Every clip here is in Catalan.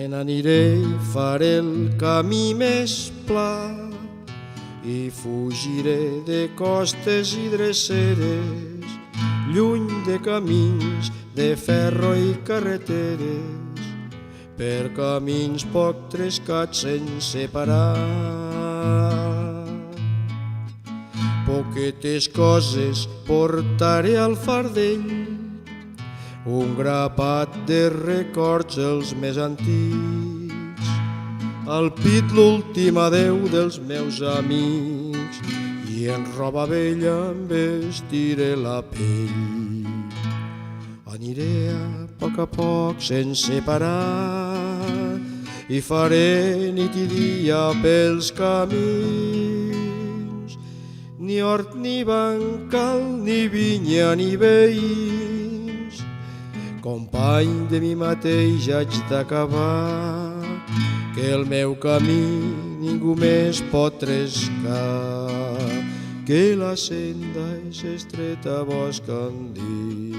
Me n'aniré i faré el camí més pla i fugiré de costes i dreceres, lluny de camins de ferro i carreteres, per camins poc trescats sense parar. Poquetes coses portaré al fardell, un grapat de records els més antics, al pit l'últim adeu dels meus amics, i en roba vella em vestiré la pell. Aniré a poc sense parar i faré nit i dia pels camins, ni hort ni bancal, ni vinya ni veïns. Company de mi mateix haig d'acabar, que el meu camí ningú més pot trescar, que la senda és estreta bosc endins.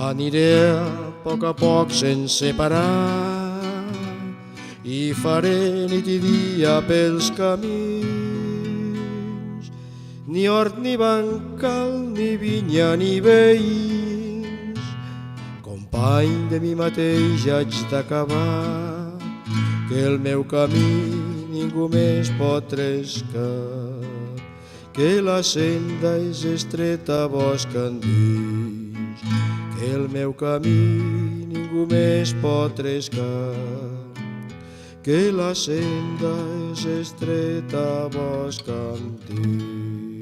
Aniré a poc sense parar i faré nit i dia pels camins, ni hort ni bancal, ni vinya ni veïns. Company de mi mateix haig d'acabar, que el meu camí ningú més pot trescar, que la senda és estreta bosc endins, que el meu camí ningú més pot trescar, que la senda és estreta bosc endins.